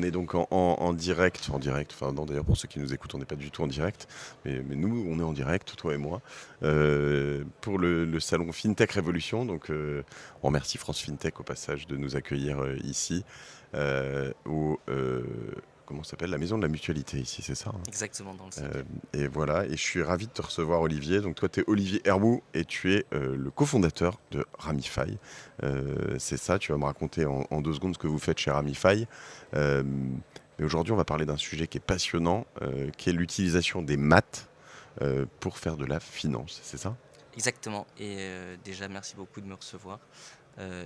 est donc en direct, enfin non d'ailleurs pour ceux qui nous écoutent, on n'est pas du tout en direct, mais nous on est en direct, toi et moi, pour le salon FinTech Révolution. Donc on remercie France FinTech au passage de nous accueillir ici, au comment ça s'appelle? La Maison de la Mutualité ici, c'est ça, hein? Exactement, dans le Euh, 5e. et voilà, et je suis ravi de te recevoir Olivier. Donc toi tu es Olivier Herbout et tu es le cofondateur de Ramify. C'est ça, tu vas me raconter en 2 secondes ce que vous faites chez Ramify. Euh, mais aujourd'hui on va parler d'un sujet qui est passionnant, qui est l'utilisation des maths pour faire de la finance, c'est ça? Exactement. Et déjà, merci beaucoup de me recevoir.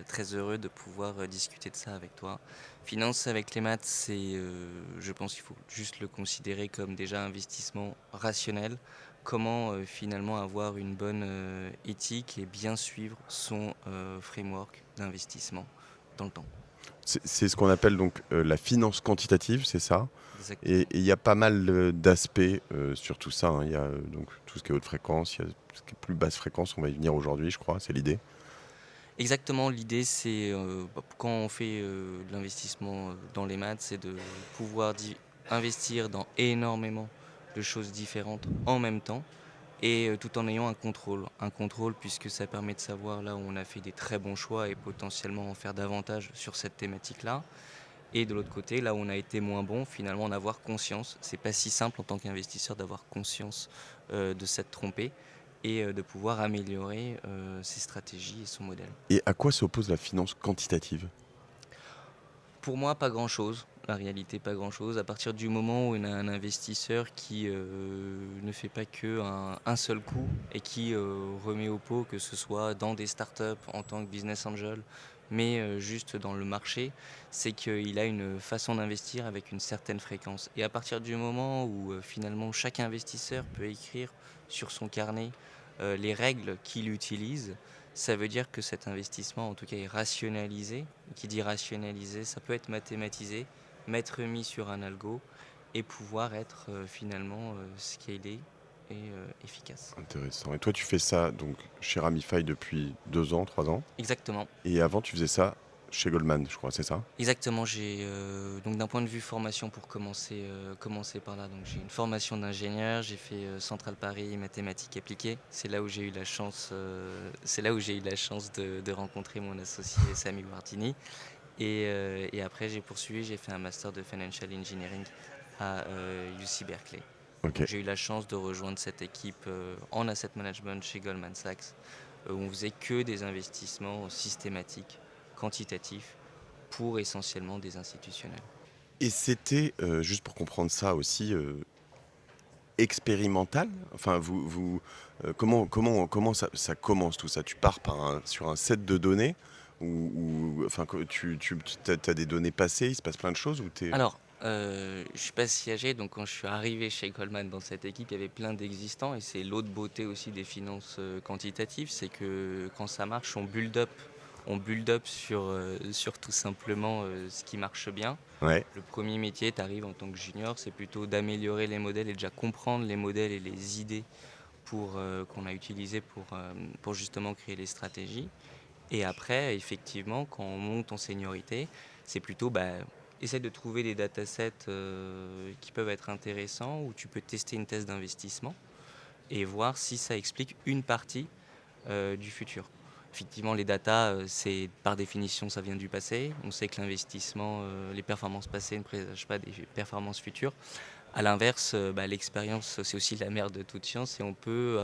Très heureux de pouvoir discuter de ça avec toi. Finance avec les maths, je pense qu'il faut juste le considérer comme déjà investissement rationnel. Comment finalement avoir une bonne éthique et bien suivre son framework d'investissement dans le temps. C'est ce qu'on appelle donc la finance quantitative, c'est ça? Et Exactement. il y a pas mal d'aspects sur tout ça, hein. Il y a donc tout ce qui est haute fréquence, il y a ce qui est plus basse fréquence, on va y venir aujourd'hui, je crois, c'est l'idée. Exactement, l'idée c'est quand on fait de l'investissement dans les maths, c'est de pouvoir investir dans énormément de choses différentes en même temps et tout en ayant un contrôle. Un contrôle puisque ça permet de savoir là où on a fait des très bons choix et potentiellement en faire davantage sur cette thématique-là. Et de l'autre côté, là où on a été moins bon, finalement en avoir conscience. C'est pas si simple en tant qu'investisseur d'avoir conscience de s'être trompé et de pouvoir améliorer ses stratégies et son modèle. Et à quoi s'oppose la finance quantitative? Pour moi, pas grand-chose. La réalité, pas grand-chose. À partir du moment où on a un investisseur qui ne fait pas que un seul coup et qui remet au pot, que ce soit dans des startups en tant que business angel, mais juste dans le marché, c'est qu'il a une façon d'investir avec une certaine fréquence. Et à partir du moment où finalement chaque investisseur peut écrire sur son carnet les règles qu'il utilise, ça veut dire que cet investissement, en tout cas, est rationalisé. Qui dit rationalisé, ça peut être mathématisé, mettre mis sur un algo et pouvoir être finalement scalé et efficace. Intéressant. Et toi, tu fais ça donc chez Ramify depuis 2 ans, 3 ans. Exactement. Et avant, tu faisais ça chez Goldman, je crois, c'est ça? Exactement, donc d'un point de vue formation pour commencer par là, donc j'ai une formation d'ingénieur, j'ai fait Centrale Paris mathématiques appliquées. C'est là où j'ai eu la chance de rencontrer mon associé Sami Wardini. Et après, j'ai poursuivi, j'ai fait un master de Financial Engineering à UC Berkeley. Ok. Donc j'ai eu la chance de rejoindre cette équipe en asset management chez Goldman Sachs, où on faisait que des investissements systématiques, quantitatifs, pour essentiellement des institutionnels. Et c'était, juste pour comprendre ça aussi, expérimental? Enfin, comment ça commence tout ça? Tu pars sur un set de données enfin, as des données passées, il se passe plein de choses ou t'es... Alors, je suis pas si âgé, donc quand je suis arrivé chez Goldman dans cette équipe, il y avait plein d'existants et c'est l'autre beauté aussi des finances quantitatives, c'est que quand ça marche, on build up sur tout simplement ce qui marche bien. Ouais. Le premier métier, tu arrives en tant que junior, c'est plutôt d'améliorer les modèles et déjà comprendre les modèles et les idées qu'on a utilisées pour justement créer les stratégies. Et après, effectivement, quand on monte en seniorité, c'est plutôt essayer de trouver des datasets qui peuvent être intéressants, où tu peux tester une thèse d'investissement et voir si ça explique une partie du futur. Effectivement, les datas, c'est par définition, ça vient du passé. On sait que l'investissement, les performances passées ne présagent pas des performances futures. À l'inverse, l'expérience, c'est aussi la mère de toute science et on peut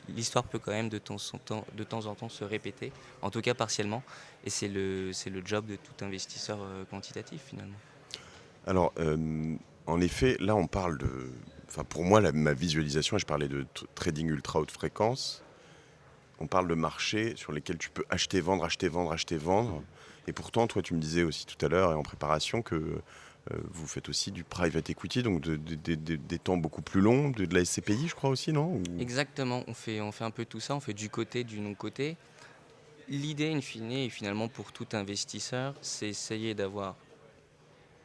l'histoire peut quand même de temps en temps se répéter, en tout cas partiellement, et c'est le job de tout investisseur quantitatif finalement. Alors, en effet, là, on parle de... Enfin, pour moi, ma visualisation, et je parlais de trading ultra haute fréquence, on parle de marchés sur lesquels tu peux acheter, vendre, acheter, vendre, acheter, vendre. Et pourtant, toi, tu me disais aussi tout à l'heure et en préparation que vous faites aussi du private equity, donc des temps beaucoup plus longs, de la SCPI, je crois aussi, non? Exactement, on fait un peu tout ça, on fait du côté, du non-côté. L'idée, in fine, et finalement pour tout investisseur, c'est essayer d'avoir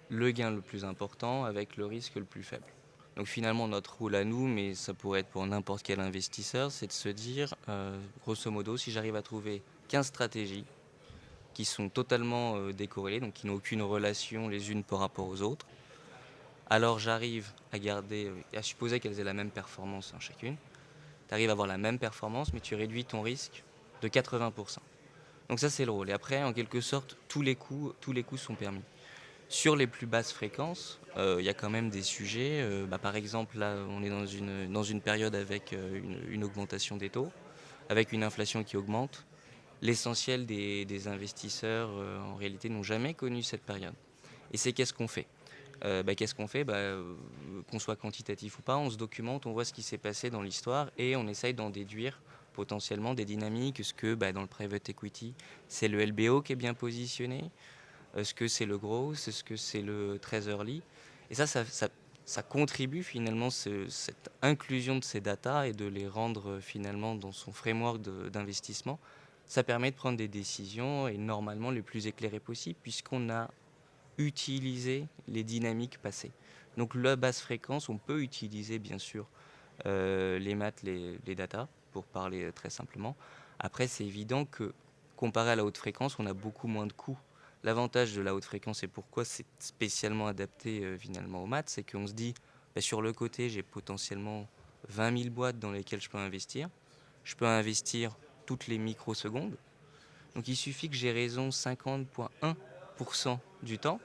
le gain le plus important avec le risque le plus faible. Donc finalement, notre rôle à nous, mais ça pourrait être pour n'importe quel investisseur, c'est de se dire, grosso modo, si j'arrive à trouver 15 stratégies qui sont totalement décorrélées, donc qui n'ont aucune relation les unes par rapport aux autres. Alors j'arrive à supposer qu'elles aient la même performance chacune. Tu arrives à avoir la même performance, mais tu réduis ton risque de 80%. Donc ça, c'est le rôle. Et après, en quelque sorte, tous les coups sont permis. Sur les plus basses fréquences, il y a quand même des sujets. Par exemple, là, on est dans une période avec une augmentation des taux, avec une inflation qui augmente. L'essentiel des investisseurs, en réalité, n'ont jamais connu cette période. Et c'est qu'est-ce qu'on fait Qu'est-ce qu'on fait Qu'on soit quantitatif ou pas, on se documente, on voit ce qui s'est passé dans l'histoire et on essaye d'en déduire potentiellement des dynamiques. Est-ce que dans le private equity, c'est le LBO qui est bien positionné? Est-ce que c'est le growth? Est-ce que c'est le très early? Et ça contribue finalement, cette inclusion de ces datas et de les rendre finalement dans son framework d'investissement. Ça permet de prendre des décisions et normalement les plus éclairées possibles puisqu'on a utilisé les dynamiques passées. Donc la basse fréquence, on peut utiliser bien sûr les maths, les datas, pour parler très simplement. Après, c'est évident que comparé à la haute fréquence, on a beaucoup moins de coûts. L'avantage de la haute fréquence et pourquoi c'est spécialement adapté finalement aux maths, c'est qu'on se dit, sur le côté, j'ai potentiellement 20 000 boîtes dans lesquelles je peux investir. Je peux investir toutes les microsecondes. Donc il suffit que j'ai raison 50,1% du temps.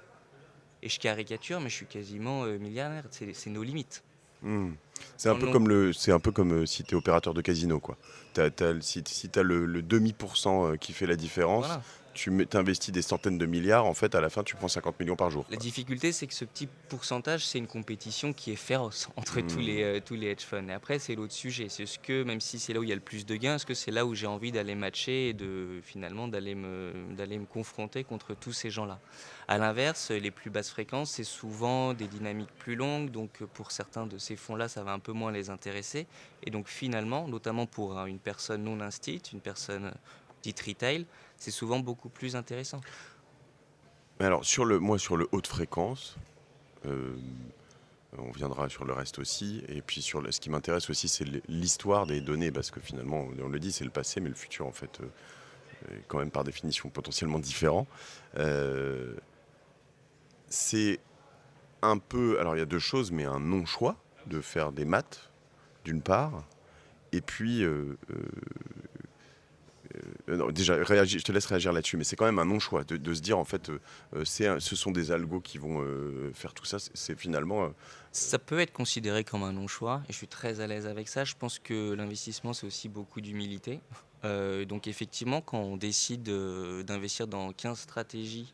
Et je caricature, mais je suis quasiment milliardaire. C'est nos limites. Hmm. C'est un peu comme si tu es opérateur de casino, quoi. Si tu as le demi% qui fait la différence, Voilà. tu investis des centaines de milliards, en fait, à la fin, tu prends 50 millions par jour, La quoi. difficulté, c'est que ce petit pourcentage, c'est une compétition qui est féroce entre tous les hedge funds. Et après, c'est l'autre sujet. C'est ce que, même si c'est là où il y a le plus de gains, est-ce que c'est là où j'ai envie d'aller matcher et finalement d'aller me confronter contre tous ces gens-là? À l'inverse, les plus basses fréquences, c'est souvent des dynamiques plus longues. Donc, pour certains de ces fonds-là, ça va un peu moins les intéresser. Et donc, finalement, notamment pour une personne non instit, une personne dite retail, c'est souvent beaucoup plus intéressant. Mais alors, sur le haute fréquence, euh, on viendra sur le reste aussi. Et puis, ce qui m'intéresse aussi, c'est l'histoire des données, parce que finalement, on le dit, c'est le passé, mais le futur, en fait, est quand même par définition potentiellement différent. Euh, c'est un peu. Alors, il y a deux choses, mais un non-choix de faire des maths, d'une part. Et puis, non, déjà, je te laisse réagir là-dessus, mais c'est quand même un non-choix de se dire, en fait, ce sont des algos qui vont faire tout ça. C'est finalement. Ça peut être considéré comme un non-choix et je suis très à l'aise avec ça. Je pense que l'investissement, c'est aussi beaucoup d'humilité. Donc effectivement, quand on décide d'investir dans 15 stratégies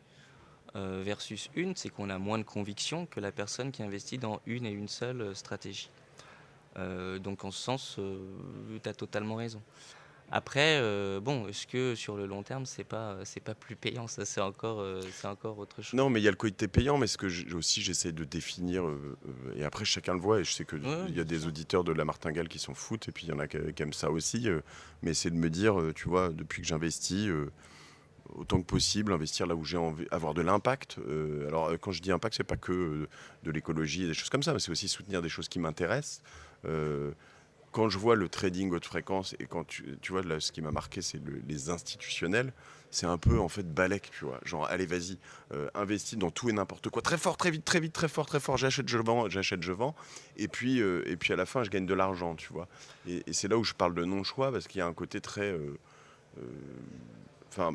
versus une, c'est qu'on a moins de conviction que la personne qui investit dans une et une seule stratégie. Donc en ce sens, tu as totalement raison. Après, est-ce que sur le long terme, c'est pas plus payant? Ça, c'est encore autre chose. Non, mais il y a le côté payant, mais ce que aussi j'essaie de définir, et après chacun le voit, et je sais qu'il Ouais, y a bien des sûr. auditeurs de la martingale qui s'en foutent, et puis il y en a qui aiment ça aussi, mais c'est de me dire, tu vois, depuis que j'investis, autant que possible, investir là où j'ai envie, avoir de l'impact. Alors quand je dis impact, c'est pas que de l'écologie et des choses comme ça, mais c'est aussi soutenir des choses qui m'intéressent. Euh, Quand je vois le trading haute fréquence et quand tu vois là, ce qui m'a marqué, c'est les institutionnels, c'est un peu en fait Balek, tu vois. Genre, allez, vas-y, investis dans tout et n'importe quoi. Très fort, très vite, très vite, très fort, très fort. J'achète, je vends. Et puis à la fin, je gagne de l'argent, tu vois. Et c'est là où je parle de non-choix parce qu'il y a un côté très. Euh, Enfin,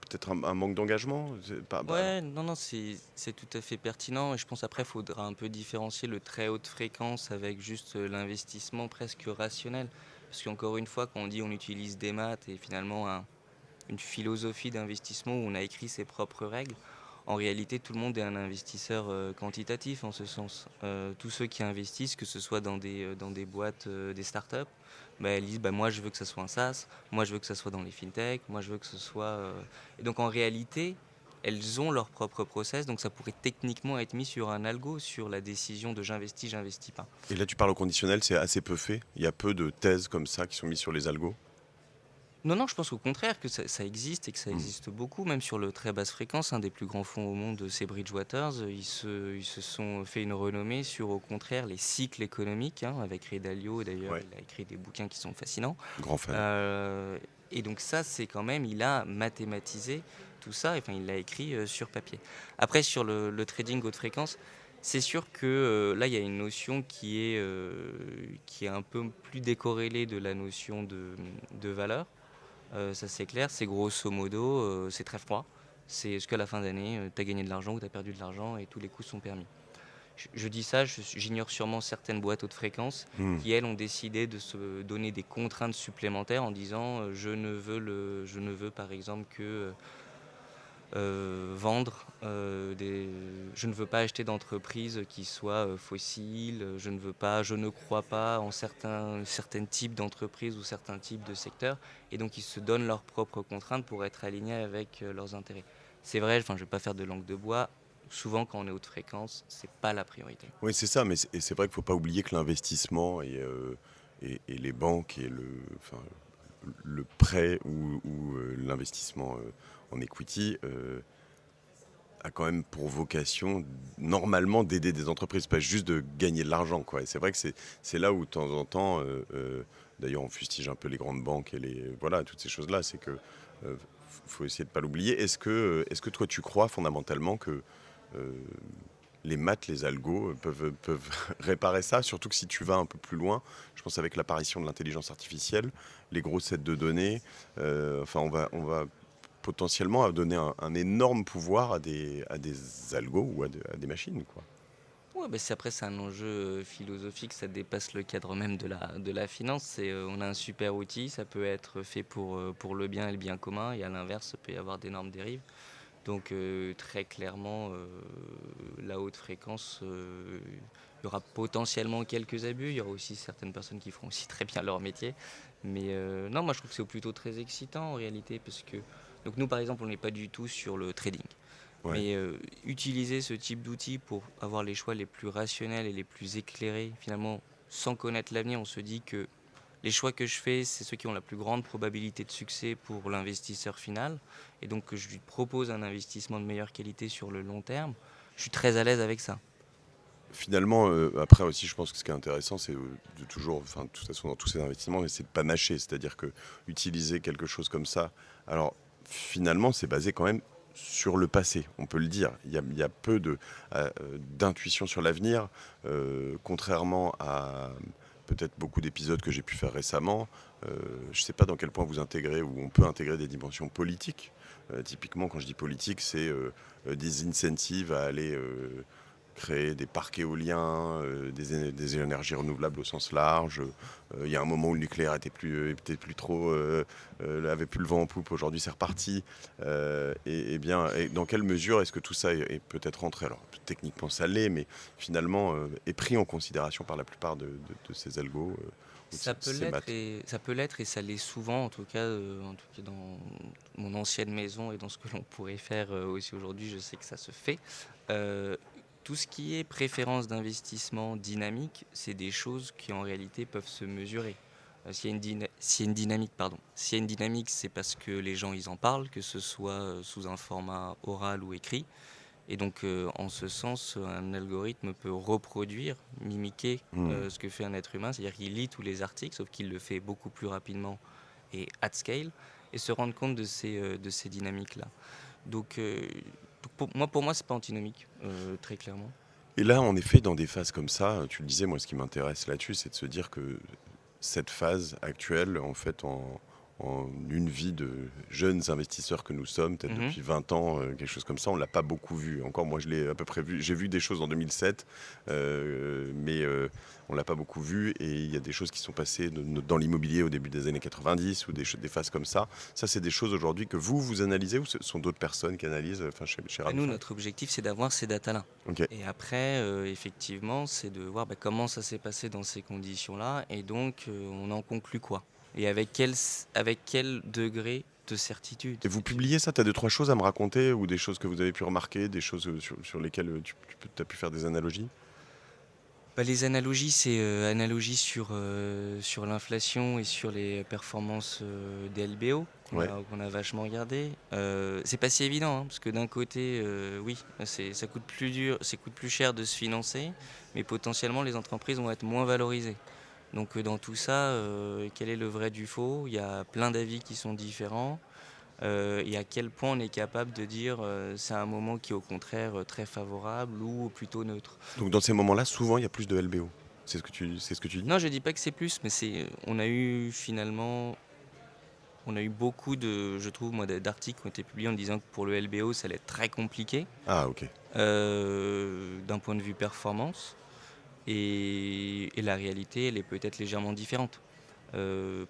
peut-être un manque d'engagement. Alors, Ouais, non, non, c'est tout à fait pertinent. Et je pense après, il faudra un peu différencier le très haute fréquence avec juste l'investissement presque rationnel. Parce qu'encore une fois, quand on dit on utilise des maths et finalement une philosophie d'investissement où on a écrit ses propres règles, en réalité, tout le monde est un investisseur quantitatif en ce sens. Tous ceux qui investissent, que ce soit dans des boîtes, des startups, elles disent moi je veux que ça soit un SaaS, moi je veux que ça soit dans les fintech, moi je veux que ce soit. Et donc en réalité, elles ont leur propre process, donc ça pourrait techniquement être mis sur un algo, sur la décision de j'investis pas. et là, tu parles au conditionnel, c'est assez peu fait. Il y a peu de thèses comme ça qui sont mises sur les algos. Non, non, je pense au contraire que ça existe et que ça Hmm. existe beaucoup, même sur le très basse fréquence. Un des plus grands fonds au monde, c'est Bridgewater. Ils se sont fait une renommée sur, au contraire, les cycles économiques, avec Ray Dalio. D'ailleurs, Ouais, il a écrit des bouquins qui sont fascinants. grand fan. Euh, et donc ça, c'est quand même, il a mathématisé tout ça, enfin il l'a écrit sur papier. Après sur le trading haute fréquence, c'est sûr que là il y a une notion qui est un peu plus décorrélée de la notion de valeur. Ça c'est clair, c'est grosso modo, c'est très froid. C'est est-ce qu'à la fin d'année, tu as gagné de l'argent ou tu as perdu de l'argent et tous les coups sont permis. Je dis ça, j'ignore sûrement certaines boîtes haute fréquence Hmm. qui, elles, ont décidé de se donner des contraintes supplémentaires en disant je ne veux par exemple que vendre je ne veux pas acheter d'entreprises qui soient fossiles, je ne crois pas en certains types d'entreprises ou certains types de secteurs, et donc ils se donnent leurs propres contraintes pour être alignés avec leurs intérêts. C'est vrai, enfin je vais pas faire de langue de bois, souvent quand on est haute fréquence, c'est pas la priorité. Oui, c'est ça, mais c'est vrai qu'il ne faut pas oublier que l'investissement et les banques et enfin, le prêt ou l'investissement en equity a quand même pour vocation normalement d'aider des entreprises, pas juste de gagner de l'argent, quoi. Et c'est vrai que c'est là où de temps en temps, d'ailleurs on fustige un peu les grandes banques et voilà, toutes ces choses-là, c'est que faut essayer de ne pas l'oublier. Est-ce que toi tu crois fondamentalement que euh, les maths, les algos peuvent réparer ça, surtout que si tu vas un peu plus loin, je pense avec l'apparition de l'intelligence artificielle, les gros sets de données, enfin on va potentiellement donner un énorme pouvoir à des algos ou à des machines, quoi. Ouais, bah après c'est un enjeu philosophique, ça dépasse le cadre même de la finance. On a un super outil, ça peut être fait pour le bien et le bien commun, et à l'inverse, il peut y avoir d'énormes dérives. Donc très clairement, la haute fréquence, il y aura potentiellement quelques abus, il y aura aussi certaines personnes qui feront aussi très bien leur métier. Mais non, moi je trouve que c'est plutôt très excitant en réalité, parce que donc nous par exemple on n'est pas du tout sur le trading. Ouais. Mais utiliser ce type d'outils pour avoir les choix les plus rationnels et les plus éclairés, finalement, sans connaître l'avenir, on se dit que les choix que je fais, c'est ceux qui ont la plus grande probabilité de succès pour l'investisseur final. Et donc que je lui propose un investissement de meilleure qualité sur le long terme. Je suis très à l'aise avec ça. Finalement, après aussi, je pense que ce qui est intéressant, c'est de toujours, enfin, de toute façon, dans tous ces investissements, c'est de panacher, c'est-à-dire que utiliser quelque chose comme ça, alors finalement, c'est basé quand même sur le passé, on peut le dire. Il y a peu d'intuition sur l'avenir, contrairement à peut-être beaucoup d'épisodes que j'ai pu faire récemment. Je ne sais pas dans quel point vous intégrez ou on peut intégrer des dimensions politiques. Typiquement, quand je dis politique, c'est des incentives à aller créer des parcs éoliens, des énergies renouvelables au sens large. Il y a un moment où le nucléaire était plus trop, avait plus le vent en poupe. Aujourd'hui, c'est reparti. Et bien, et dans quelle mesure est-ce que tout ça est peut-être rentré? Alors, techniquement, ça l'est, mais finalement, est pris en considération par la plupart de ces algos ou de ces maths. Ça peut l'être et ça l'est souvent, en tout cas dans mon ancienne maison et dans ce que l'on pourrait faire aussi aujourd'hui, je sais que ça se fait. Euh, Tout ce qui est préférence d'investissement dynamique, c'est des choses qui en réalité peuvent se mesurer. S'il y a une dynamique, pardon. S'il y a une dynamique, c'est parce que les gens ils en parlent, que ce soit sous un format oral ou écrit. Et donc, en ce sens, un algorithme peut reproduire, mimiquer Hmm. ce que fait un être humain, c'est-à-dire qu'il lit tous les articles, sauf qu'il le fait beaucoup plus rapidement et at scale, et se rendre compte de ces dynamiques-là. Donc, pour moi, c'est pas antinomique, très clairement. Et là, en effet, dans des phases comme ça, tu le disais, moi, ce qui m'intéresse là-dessus, c'est de se dire que cette phase actuelle, en fait, en une vie de jeunes investisseurs que nous sommes, peut-être Mhm. depuis 20 ans, quelque chose comme ça, on ne l'a pas beaucoup vu. Encore, moi, je l'ai à peu près vu. J'ai vu des choses en 2007, mais on ne l'a pas beaucoup vu. Et il y a des choses qui sont passées dans l'immobilier au début des années 90 ou des phases comme ça. Ça, c'est des choses aujourd'hui que vous analysez ou ce sont d'autres personnes qui analysent, enfin, chez Nous, Radify? notre objectif, c'est d'avoir ces datas-là. Ok. Et après, effectivement, c'est de voir comment ça s'est passé dans ces conditions-là, et donc on en conclut quoi. Et avec quel degré de certitude. Et vous publiez ça? Tu as deux, trois choses à me raconter ou des choses que vous avez pu remarquer, des choses sur lesquelles tu as pu faire des analogies? Bah, les analogies, c'est analogies sur l'inflation et sur les performances des LBO Ouais. qu'on a vachement regardé. C'est pas si évident, hein, parce que d'un côté, oui, ça coûte plus cher de se financer, mais potentiellement les entreprises vont être moins valorisées. Donc dans tout ça, quel est le vrai du faux? Il y a plein d'avis qui sont différents. et à quel point on est capable de dire c'est un moment qui est au contraire très favorable ou plutôt neutre. Donc dans ces moments-là, souvent, il y a plus de LBO. C'est ce que tu dis? Non, je dis pas que c'est plus, mais on a eu finalement, on a eu beaucoup de, je trouve, moi, d'articles qui ont été publiés en disant que pour le LBO, ça allait être très compliqué Ah, ok. d'un point de vue performance. Et la réalité, elle est peut-être légèrement différente.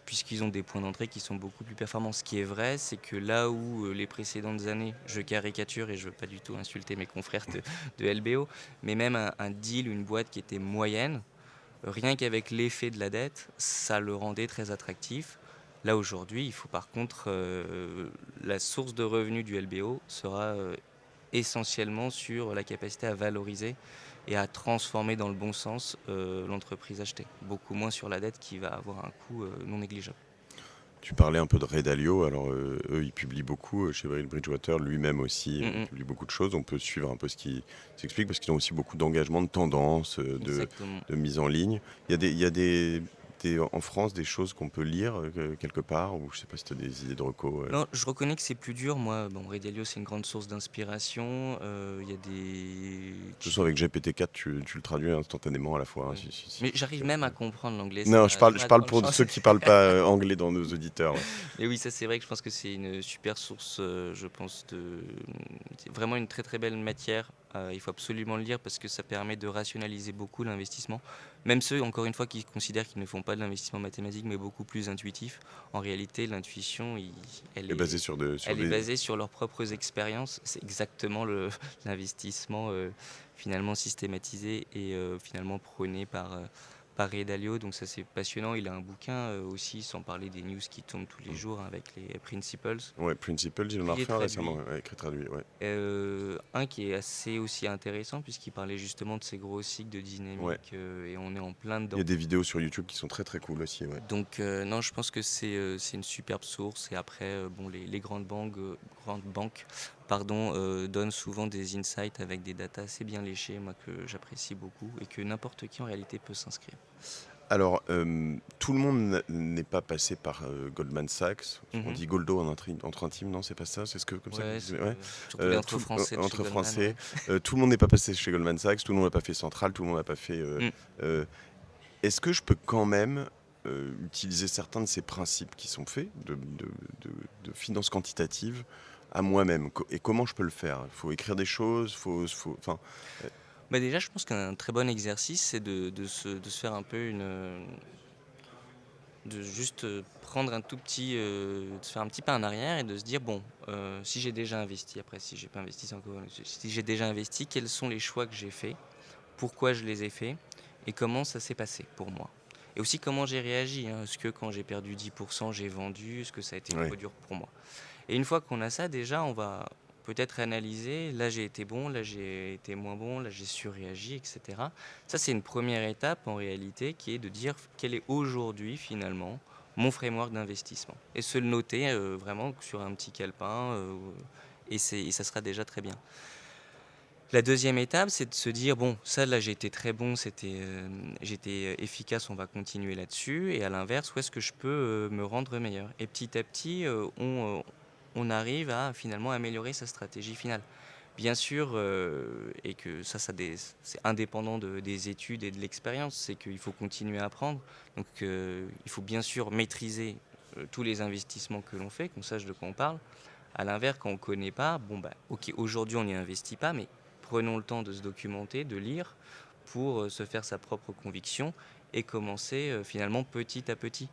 Puisqu'ils ont des points d'entrée qui sont beaucoup plus performants. Ce qui est vrai, c'est que là où les précédentes années, je caricature et je ne veux pas du tout insulter mes confrères de LBO, mais même un deal, une boîte qui était moyenne, rien qu'avec l'effet de la dette, ça le rendait très attractif. Là aujourd'hui, il faut par contre, la source de revenus du LBO sera essentiellement sur la capacité à valoriser et à transformer dans le bon sens l'entreprise achetée. Beaucoup moins sur la dette qui va avoir un coût non négligeable. Tu parlais un peu de Ray Dalio, alors eux ils publient beaucoup, chez Bridgewater lui-même aussi publie beaucoup de choses, on peut suivre un peu ce qui s'explique parce qu'ils ont aussi beaucoup d'engagement, de tendance, Exactement. de mise en ligne. Il y a en France des choses qu'on peut lire quelque part, ou je sais pas si tu as des idées de reco. Non, je reconnais que c'est plus dur. Moi, bon, Ray Dalio, c'est une grande source d'inspiration. Il y a des... De toute façon avec GPT-4 tu le traduis instantanément à la fois. Ouais. Si. Mais j'arrive même à comprendre l'anglais. Non, Ça je m'a parle grande pour chance. ceux qui parlent pas anglais dans nos auditeurs. Ouais. Mais oui, ça c'est vrai que je pense que c'est une super source, je pense, c'est vraiment une très très belle matière. Il faut absolument le lire parce que ça permet de rationaliser beaucoup l'investissement. Même ceux, encore une fois, qui considèrent qu'ils ne font pas de l'investissement mathématique mais beaucoup plus intuitif. En réalité, l'intuition, elle Et basé sur elle est basée sur leurs propres expériences. C'est exactement l'investissement finalement systématisé et finalement prôné par Ray Dalio. Donc ça c'est passionnant. Il a un bouquin aussi, sans parler des news qui tombent tous les jours avec les principles. Ouais, Principles, il en a Il est refait un traduit. récemment, ouais, écrit traduit. Ouais. Un qui est assez aussi intéressant puisqu'il parlait justement de ces gros cycles de dynamique Ouais. Et on est en plein dedans. Il y a des vidéos sur YouTube qui sont très très cool aussi. Ouais. Donc non, je pense que c'est une superbe source. Et après, bon, les grandes banques donnent souvent des insights avec des datas assez bien léchées, moi que j'apprécie beaucoup et que n'importe qui en réalité peut s'inscrire. Alors, tout le monde n'est pas passé par Goldman Sachs. On Mhm. dit Goldo entre intimes, non, c'est pas ça? C'est ce que comme ça que Ouais, vous disiez, ouais. surtout les entre français de chez Entre Goldman, Français. ouais. Tout le monde n'est pas passé chez Goldman Sachs, tout le monde n'a pas fait Central, tout le monde n'a pas fait. Mm. Euh, Est-ce que je peux quand même utiliser certains de ces principes qui sont faits de finance quantitative à moi-même? Et comment je peux le faire? Il faut écrire des choses, enfin, Bah déjà, je pense qu'un très bon exercice, c'est de se faire un peu de juste prendre un tout petit, de se faire un petit pas en arrière et de se dire bon, si j'ai déjà investi, après si j'ai pas investi, c'est encore, si j'ai déjà investi, quels sont les choix que j'ai faits, pourquoi je les ai faits et comment ça s'est passé pour moi. Et aussi comment j'ai réagi. Est-ce que quand j'ai perdu 10%, j'ai vendu? Est-ce que ça a été ouais. trop dur pour moi? Et une fois qu'on a ça, déjà, on va peut-être analyser, là j'ai été bon, là j'ai été moins bon, là j'ai surréagi, etc. Ça, c'est une première étape en réalité qui est de dire quel est aujourd'hui finalement mon framework d'investissement. Et se le noter vraiment sur un petit calepin, et ça sera déjà très bien. La deuxième étape, c'est de se dire, bon, ça là j'ai été très bon, j'étais efficace, on va continuer là-dessus. Et à l'inverse, où est-ce que je peux me rendre meilleur? Et petit à petit, on arrive à finalement améliorer sa stratégie finale. Bien sûr, et que c'est indépendant des études et de l'expérience, c'est qu'il faut continuer à apprendre. Donc il faut bien sûr maîtriser tous les investissements que l'on fait, qu'on sache de quoi on parle. À l'inverse, quand on ne connaît pas, bon bah ok, aujourd'hui on n'y investit pas, mais prenons le temps de se documenter, de lire, pour se faire sa propre conviction et commencer finalement petit à petit.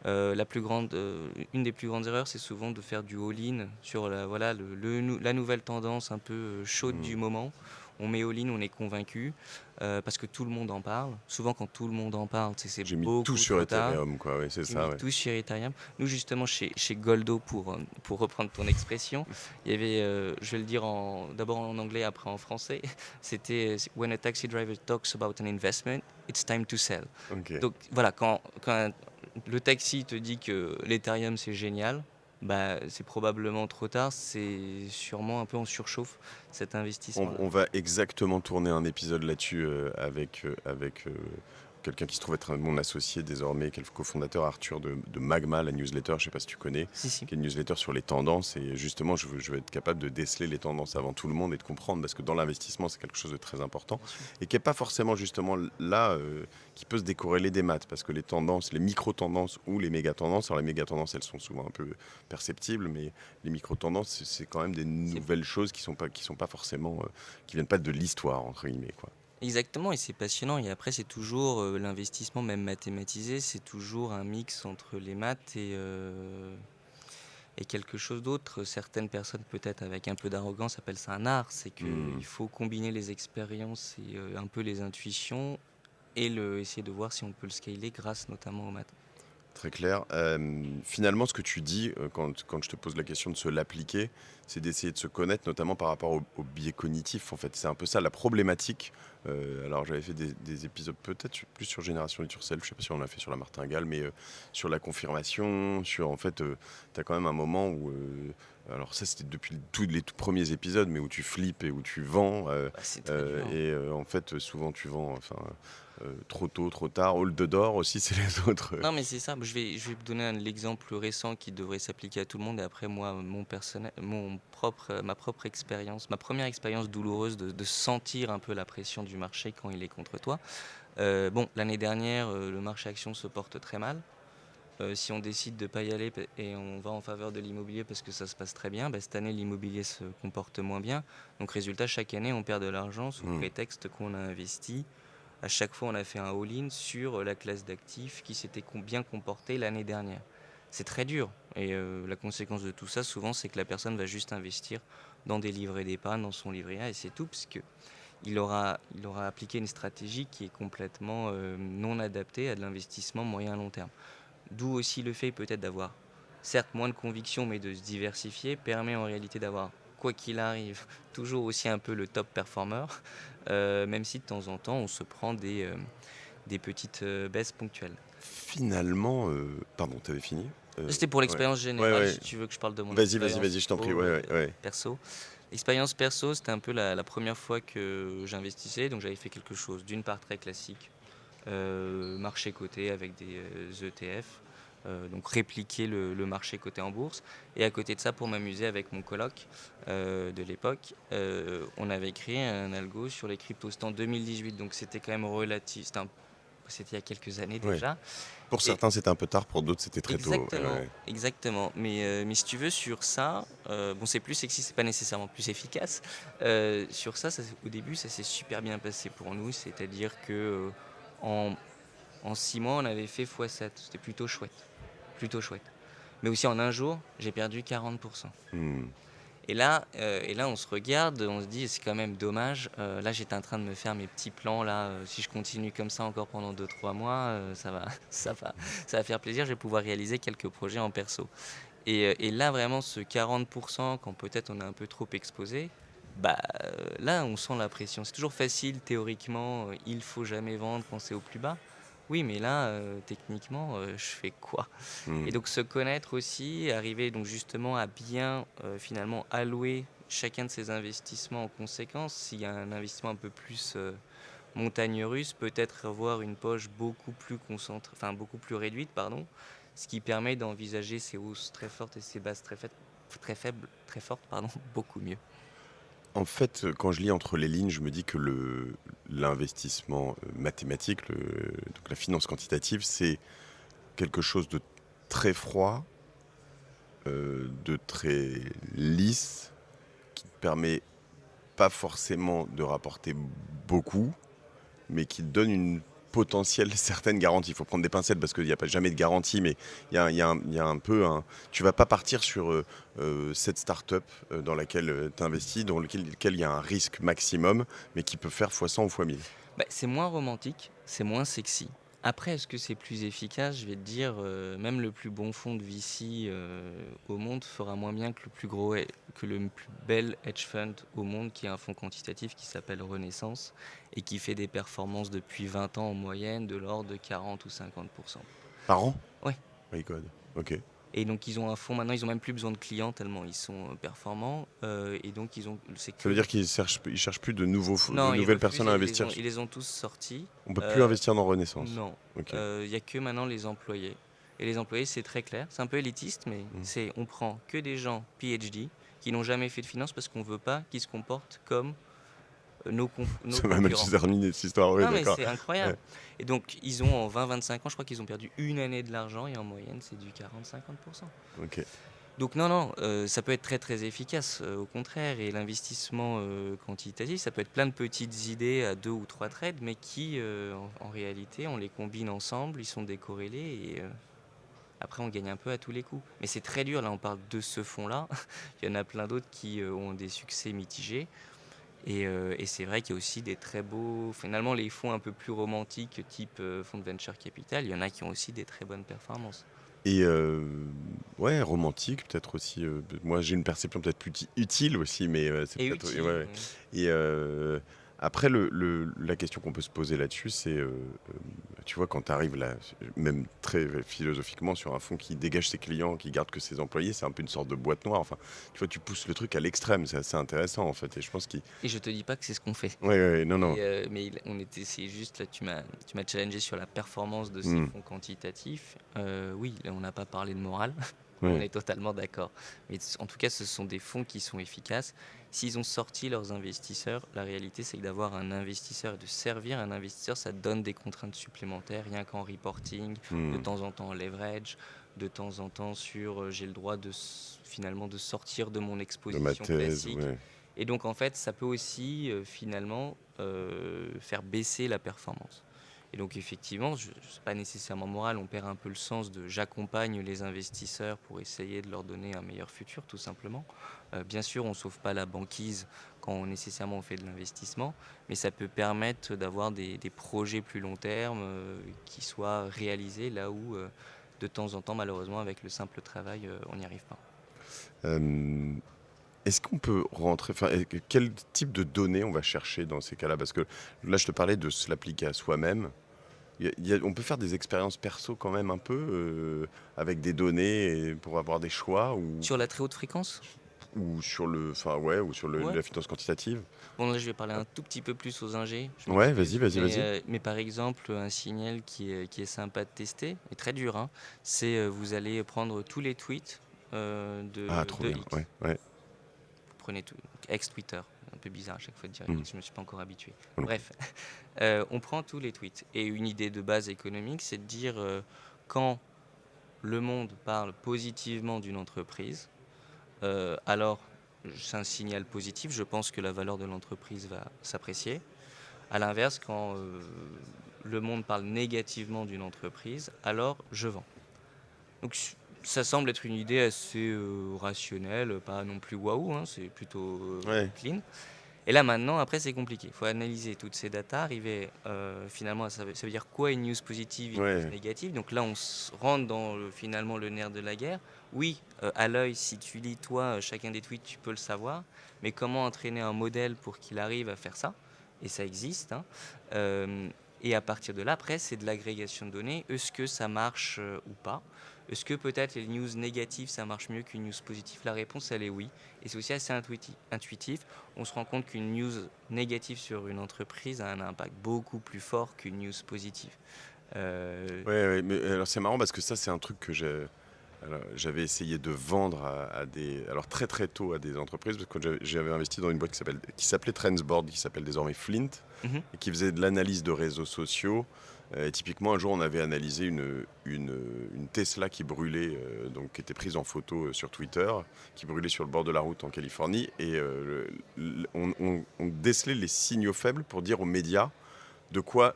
Une des plus grandes erreurs, c'est souvent de faire du all-in sur la nouvelle tendance un peu chaude du moment. On met all-in, on est convaincu parce que tout le monde en parle. Souvent, quand tout le monde en parle, c'est J'ai mis beaucoup tout sur trop tard. Ethereum, quoi. Ouais, c'est J'ai ça. mis Ouais. tout sur Ethereum. Nous, justement, chez Goldo, pour reprendre ton expression, il y avait, je vais le dire d'abord en anglais, après en français, c'était When a taxi driver talks about an investment, it's time to sell. Ok. Donc voilà, quand le taxi te dit que l'Ethereum c'est génial, bah, c'est probablement trop tard, c'est sûrement un peu en surchauffe cet investissement. On va exactement tourner un épisode là-dessus avec quelqu'un qui se trouve être mon associé désormais, qui est le cofondateur Arthur de Magma, la newsletter, je ne sais pas si tu connais, Si, si. qui est une newsletter sur les tendances. Et justement, je veux être capable de déceler les tendances avant tout le monde et de comprendre, parce que dans l'investissement, c'est quelque chose de très important Bien sûr. et qui n'est pas forcément justement là, qui peut se décorréler des maths, parce que les tendances, les micro-tendances ou les méga-tendances, alors les méga-tendances, elles sont souvent un peu perceptibles, mais les micro-tendances, c'est quand même des C'est nouvelles choses qui sont pas forcément, qui viennent pas de l'histoire, entre guillemets, quoi. Exactement, et c'est passionnant. Et après, c'est toujours l'investissement, même mathématisé, c'est toujours un mix entre les maths et quelque chose d'autre. Certaines personnes, peut-être avec un peu d'arrogance, appellent ça un art. C'est Hmm. qu'il faut combiner les expériences et un peu les intuitions et essayer de voir si on peut le scaler grâce notamment aux maths. Très clair. Finalement, ce que tu dis quand je te pose la question de se l'appliquer, c'est d'essayer de se connaître, notamment par rapport au biais cognitif. En fait, c'est un peu ça la problématique. Alors, j'avais fait des épisodes peut-être plus sur Génération It Yourself, je ne sais pas si on l'a fait sur la martingale, mais sur la confirmation, sur en fait, tu as quand même un moment où. Alors, ça, c'était depuis tous les tout premiers épisodes, mais où tu flippes et où tu vends. Bah, c'est très dur. En fait, souvent, tu vends. Enfin, trop tôt, trop tard. Hold the door aussi, c'est les autres. Non, mais c'est ça. Je vais vous donner l'exemple récent qui devrait s'appliquer à tout le monde. Et après, moi, ma propre expérience, ma première expérience douloureuse de sentir un peu la pression du marché quand il est contre toi. Bon, l'année dernière, le marché action se porte très mal. Si on décide de ne pas y aller et on va en faveur de l'immobilier parce que ça se passe très bien, bah, cette année, l'immobilier se comporte moins bien. Donc, résultat, chaque année, on perd de l'argent sous Hmm. prétexte qu'on a investi. À chaque fois, on a fait un all-in sur la classe d'actifs qui s'était bien comportée l'année dernière. C'est très dur. Et la conséquence de tout ça, souvent, c'est que la personne va juste investir dans des livrets d'épargne, dans son livret A, et c'est tout, parce qu'il aura appliqué une stratégie qui est complètement non adaptée à de l'investissement moyen à long terme. D'où aussi le fait peut-être d'avoir, certes, moins de conviction, mais de se diversifier, permet en réalité d'avoir, quoi qu'il arrive, toujours aussi un peu le top performer, même si de temps en temps, on se prend des petites baisses ponctuelles. Finalement, pardon, t'avais fini? C'était pour Ouais. l'expérience Ouais, générale, ouais. si tu veux que je parle de mon Vas-y, expérience je t'en prie. pro, Ouais, ouais, ouais. perso. L'expérience perso, c'était un peu la première fois que j'investissais, donc j'avais fait quelque chose d'une part très classique, marché coté avec des ETF, donc répliquer le marché coté en bourse. Et à côté de ça, pour m'amuser avec mon coloc de l'époque, on avait créé un algo sur les cryptos. C'était en 2018, donc c'était quand même relatif. C'était il y a quelques années Ouais. déjà. Pour Et certains, c'était un peu tard, pour d'autres, c'était très tôt. Ouais, exactement, ouais. exactement. Mais si tu veux, sur ça, bon, c'est plus sexy, c'est pas nécessairement plus efficace. Sur ça, au début, ça s'est super bien passé pour nous. C'est-à-dire que en, en 6 mois, on avait fait x7. C'était plutôt chouette. Plutôt chouette. Mais aussi en un jour, j'ai perdu 40%. Hmm. Et là, on se regarde, on se dit, c'est quand même dommage. Là, j'étais en train de me faire mes petits plans. Là, si je continue comme ça encore pendant 2-3 mois, ça va, ça va faire plaisir. Je vais pouvoir réaliser quelques projets en perso. Et là, vraiment, ce 40%, quand peut-être on est un peu trop exposé, bah, là, on sent la pression. C'est toujours facile, théoriquement, il faut jamais vendre quand c'est au plus bas. Oui, mais là, techniquement, je fais quoi? Hmm. Et donc se connaître aussi, arriver donc justement à bien finalement allouer chacun de ses investissements en conséquence. S'il y a un investissement un peu plus montagne russe, peut-être avoir une poche beaucoup plus concentrée, enfin beaucoup plus réduite, pardon, ce qui permet d'envisager ces hausses très fortes et ces basses très faibles, très fortes, pardon, beaucoup mieux. En fait, quand je lis entre les lignes, je me dis que l'investissement mathématique, donc la finance quantitative, c'est quelque chose de très froid, de très lisse, qui ne permet pas forcément de rapporter beaucoup, mais qui donne une potentielle certaine garantie. Il faut prendre des pincettes parce qu'il n'y a pas jamais de garantie, mais il y a un peu un. Tu vas pas partir sur cette start-up dans laquelle tu investis, dans lequel il y a un risque maximum, mais qui peut faire fois 100 ou fois 1000. Bah, c'est moins romantique, c'est moins sexy. Après, est-ce que c'est plus efficace? Je vais te dire, même le plus bon fonds de VC au monde fera moins bien que que le plus bel hedge fund au monde, qui est un fonds quantitatif qui s'appelle Renaissance et qui fait des performances depuis 20 ans en moyenne de l'ordre de 40 ou 50%. Par an? Ouais. My God. Ok. Et donc ils ont un fonds maintenant, ils ont même plus besoin de clients tellement ils sont performants. Et donc c'est Ça veut que dire qu'ils cherchent plus de non, ils nouvelles refusent personnes à et investir. ils les ont tous sortis. On peut plus Euh, investir dans Renaissance. non, Ok. il y a que maintenant les employés. Et les employés, c'est très clair. C'est un peu élitiste, mais Mm. on prend que des gens PhD qui n'ont jamais fait de finance parce qu'on veut pas qu'ils se comportent comme nos Ça va mal concurrents. se terminer cette histoire, oui, Non, mais d'accord. c'est incroyable. Ouais. Et donc, ils ont en 20-25 ans, je crois qu'ils ont perdu une année de l'argent et en moyenne, c'est du 40-50%. Ok. Donc, non, ça peut être très très efficace, au contraire. Et l'investissement quantitatif, ça peut être plein de petites idées à 2 ou 3 trades, mais qui, en réalité, on les combine ensemble, ils sont décorrélés et après, on gagne un peu à tous les coups. Mais c'est très dur, là, on parle de ce fonds-là. Il y en a plein d'autres qui ont des succès mitigés. Et c'est vrai qu'il y a aussi des très beaux. Finalement, les fonds un peu plus romantiques, type fonds de venture capital, il y en a qui ont aussi des très bonnes performances. Et ouais, romantique peut-être aussi. Moi, j'ai une perception peut-être plus utile aussi, mais c'est Et peut-être. Ouais, utile. ouais. Et après, la question qu'on peut se poser là-dessus, c'est, tu vois, quand tu arrives là, même très philosophiquement, sur un fonds qui dégage ses clients, qui garde que ses employés, c'est un peu une sorte de boîte noire. Enfin, tu vois, tu pousses le truc à l'extrême, c'est assez intéressant en fait. Et je pense qu'il. Et je te dis pas que c'est ce qu'on fait. Ouais, ouais, non, non. Mais c'est juste là, tu m'as challengé sur la performance de ces Hmm. fonds quantitatifs. Oui, là, on n'a pas parlé de morale. Ouais. On est totalement d'accord. Mais en tout cas, ce sont des fonds qui sont efficaces. S'ils ont sorti leurs investisseurs, la réalité, c'est que d'avoir un investisseur et de servir un investisseur, ça donne des contraintes supplémentaires, rien qu'en reporting, de Hmm. temps en temps en leverage, de temps en temps sur j'ai le droit finalement de sortir de mon De ma exposition thèse, classique. ouais. Et donc, en fait, ça peut aussi finalement faire baisser la performance. Et donc effectivement, ce n'est pas nécessairement moral, on perd un peu le sens de j'accompagne les investisseurs pour essayer de leur donner un meilleur futur, tout simplement. Bien sûr, on ne sauve pas la banquise quand nécessairement on fait de l'investissement, mais ça peut permettre d'avoir des projets plus long terme qui soient réalisés là où, de temps en temps, malheureusement, avec le simple travail, on n'y arrive pas. Euh, Est-ce qu'on peut rentrer, enfin, quel type de données on va chercher dans ces cas-là? Parce que là, je te parlais de se l'appliquer à soi-même. On peut faire des expériences perso quand même un peu avec des données pour avoir des choix Sur la très haute fréquence. ou sur le, enfin ouais, ou sur Ouais. la finance quantitative. Bon, là, je vais parler un tout petit peu plus aux ingés. Je Ouais, m'excuse. vas-y. Mais par exemple, un signal qui est sympa de tester, et très dur, hein, c'est vous allez prendre tous les tweets Ah, trop de bien. X. Ouais, ouais. Vous prenez tout, ex-Twitter. Un peu bizarre à chaque fois de dire Mm. X, je ne me suis pas encore habitué. Mm. Bref, on prend tous les tweets. Et une idée de base économique, c'est de dire quand le monde parle positivement d'une entreprise, alors c'est un signal positif, je pense que la valeur de l'entreprise va s'apprécier. À l'inverse, quand le monde parle négativement d'une entreprise, alors je vends. Donc ça semble être une idée assez rationnelle, pas non plus waouh, hein, c'est plutôt Ouais. clean. Et là maintenant, après c'est compliqué. Il faut analyser toutes ces datas, arriver finalement, ça veut dire quoi une news positive, une Ouais. news négative. Donc là, on rentre dans finalement le nerf de la guerre. Oui, à l'œil, si tu lis toi chacun des tweets, tu peux le savoir. Mais comment entraîner un modèle pour qu'il arrive à faire ça? Et ça existe, hein. Et à partir de là, après, c'est de l'agrégation de données. Est-ce que ça marche ou pas? Est-ce que peut-être les news négatives, ça marche mieux qu'une news positive? La réponse, elle est oui. Et c'est aussi assez intuitif. On se rend compte qu'une news négative sur une entreprise a un impact beaucoup plus fort qu'une news positive. Ouais, mais alors c'est marrant parce que ça, c'est un truc que j'avais essayé de vendre à des, alors très très tôt à des entreprises, parce que j'avais investi dans une boîte qui s'appelait Trendsboard, qui s'appelle désormais Flint, et qui faisait de l'analyse de réseaux sociaux. Et typiquement, un jour, on avait analysé une Tesla qui brûlait, donc qui était prise en photo sur Twitter, qui brûlait sur le bord de la route en Californie, et on décelait les signaux faibles pour dire aux médias de quoi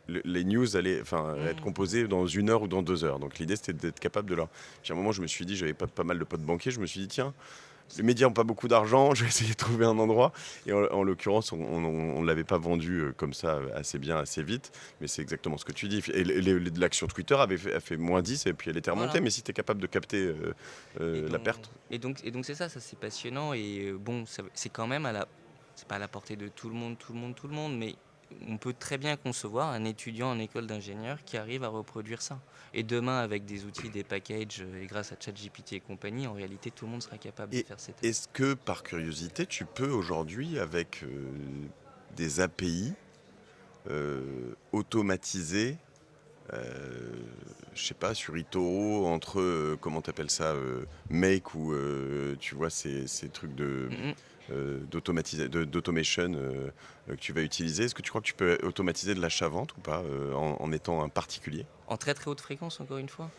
les news allaient être composées dans 1 heure ou dans 2 heures. Donc l'idée, c'était d'être capable de leur... Puis à un moment, je me suis dit, j'avais pas mal de potes banquiers, je me suis dit, tiens, les médias n'ont pas beaucoup d'argent, je vais essayer de trouver un endroit. Et en l'occurrence, on ne l'avait pas vendu comme ça assez bien, assez vite. Mais c'est exactement ce que tu dis. Et l'action Twitter a fait -10 et puis elle était remontée. Voilà. Mais si tu es capable de capter la perte... Et donc c'est ça, c'est passionnant. Et bon, c'est quand même c'est pas à la portée de tout le monde, mais on peut très bien concevoir un étudiant en école d'ingénieur qui arrive à reproduire ça. Et demain, avec des outils, des packages, et grâce à ChatGPT et compagnie, en réalité, tout le monde sera capable de Et faire ces tests. est-ce que, par curiosité, tu peux aujourd'hui, avec des API, automatiser, je sais pas, sur eToro, entre, comment t'appelles ça, Make ou, tu vois, ces trucs Mhm. d'automation que tu vas utiliser. Est-ce que tu crois que tu peux automatiser de l'achat-vente ou pas, en étant un particulier? En très très haute fréquence, encore une fois.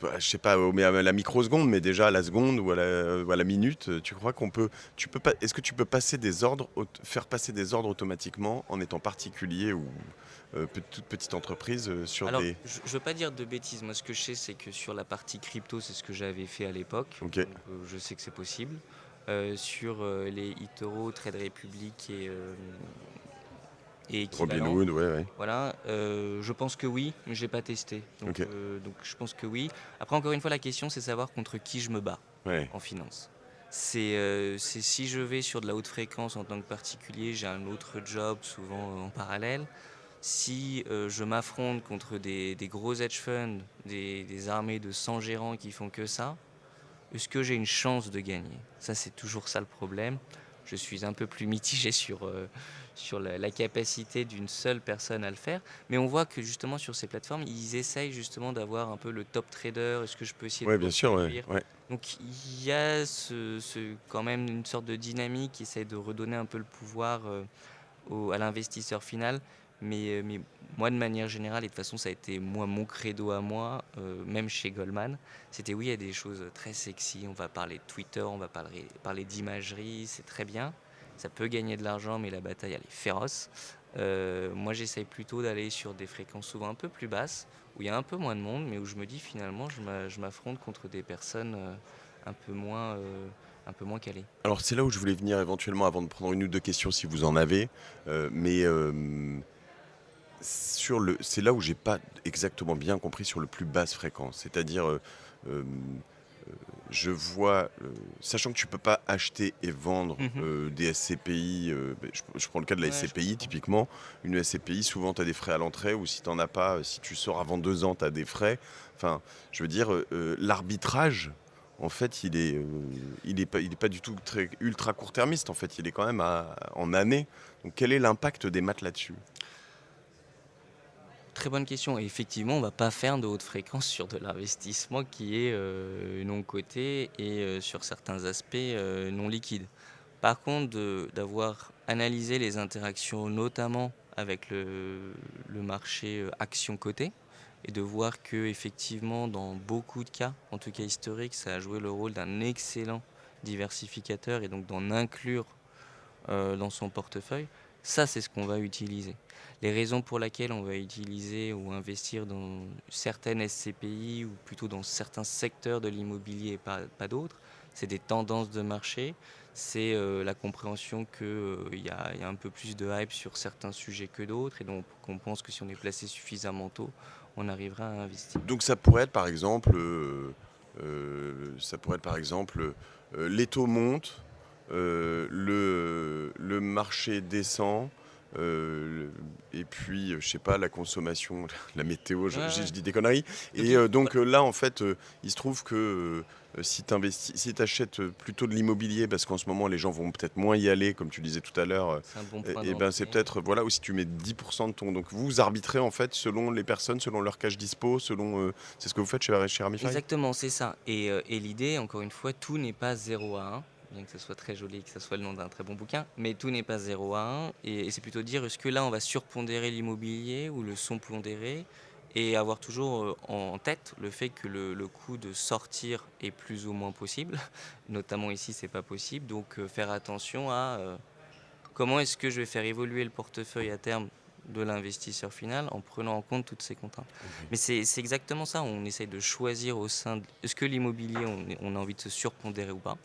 Bah, je sais pas, mais à la microseconde, mais déjà à la seconde ou à la minute, tu crois tu peux pas, est-ce que tu peux passer des ordres, faire passer des ordres automatiquement en étant particulier ou toute petite entreprise sur Alors, des... je ne veux pas dire de bêtises. Moi, ce que je sais, c'est que sur la partie crypto, c'est ce que j'avais fait à l'époque. Ok, Donc, je sais que c'est possible. Sur les eToro, Trade Republic et équivalent, Robinhood, ouais, ouais. voilà, je pense que oui, mais je l'ai pas testé. Ok, Donc je pense que oui. Après, encore une fois, la question, c'est savoir contre qui je me bats ouais. en finance. C'est si je vais sur de la haute fréquence en tant que particulier, j'ai un autre job souvent en parallèle. Si je m'affronte contre des gros hedge funds, des armées de 100 gérants qui font que ça, est-ce que j'ai une chance de gagner? Ça, c'est toujours ça le problème. Je suis un peu plus mitigé sur la capacité d'une seule personne à le faire. Mais on voit que justement sur ces plateformes, ils essayent justement d'avoir un peu le top trader. Est-ce que je peux essayer de Ouais, bien sûr, ouais, reproduire? ouais. Donc il y a quand même une sorte de dynamique qui essaie de redonner un peu le pouvoir à l'investisseur final. Mais moi, de manière générale, et de toute façon, ça a été mon credo à moi, même chez Goldman, c'était oui, il y a des choses très sexy. On va parler de Twitter, on va parler d'imagerie, c'est très bien. Ça peut gagner de l'argent, mais la bataille, elle est féroce. Moi, j'essaye plutôt d'aller sur des fréquences souvent un peu plus basses, où il y a un peu moins de monde, mais où je me dis finalement, je m'affronte contre des personnes un peu moins, un peu moins calées. Alors c'est là où je voulais venir éventuellement avant de prendre une ou deux questions si vous en avez, mais c'est là où j'ai pas exactement bien compris sur le plus basse fréquence. C'est-à-dire, euh, je vois, sachant que tu peux pas acheter et vendre Mhm. des SCPI, je prends le cas de la Ouais, je SCPI comprends. typiquement, une SCPI, souvent tu as des frais à l'entrée, ou si tu n'en as pas, si tu sors avant 2 ans, tu as des frais. Enfin, je veux dire, l'arbitrage, en fait, il est pas du tout très ultra court-termiste, en fait, il est quand même en années. Donc quel est l'impact des maths là-dessus? Très bonne question. Et effectivement, on ne va pas faire de haute fréquence sur de l'investissement qui est non coté et sur certains aspects non liquide. Par contre, d'avoir analysé les interactions, notamment avec le marché action cotée, et de voir que effectivement, dans beaucoup de cas, en tout cas historique, ça a joué le rôle d'un excellent diversificateur et donc d'en inclure dans son portefeuille, ça c'est ce qu'on va utiliser. Les raisons pour lesquelles on va utiliser ou investir dans certaines SCPI ou plutôt dans certains secteurs de l'immobilier et pas d'autres, c'est des tendances de marché, c'est la compréhension qu'il y a un peu plus de hype sur certains sujets que d'autres et donc on pense que si on est placé suffisamment tôt, on arrivera à investir. Donc ça pourrait être par exemple, les taux montent, le marché descend, et puis je sais pas, la consommation, la météo, Ouais, je ouais. dis des conneries. Donc, Et donc là en fait, il se trouve que si tu achètes plutôt de l'immobilier, parce qu'en ce moment les gens vont peut-être moins y aller, comme tu disais tout à l'heure, c'est un bon point et ben c'est d'entrée. peut-être, voilà, où si tu mets 10% de ton... Donc vous arbitrez en fait selon les personnes, selon leur cash dispo, selon... c'est ce que vous faites chez Ramify? Exactement, c'est ça. Et l'idée, encore une fois, tout n'est pas 0 à 1, bien que ce soit très joli, que ce soit le nom d'un très bon bouquin, mais tout n'est pas 0 à 1. Et c'est plutôt dire, est-ce que là, on va surpondérer l'immobilier ou le son-pondérer et avoir toujours en tête le fait que le coût de sortir est plus ou moins possible. Notamment ici, c'est pas possible. Donc, faire attention à comment est-ce que je vais faire évoluer le portefeuille à terme de l'investisseur final en prenant en compte toutes ces contraintes. Oui. Mais c'est exactement ça, on essaye de choisir au sein de... Est-ce que l'immobilier, on a envie de se surpondérer ou pas?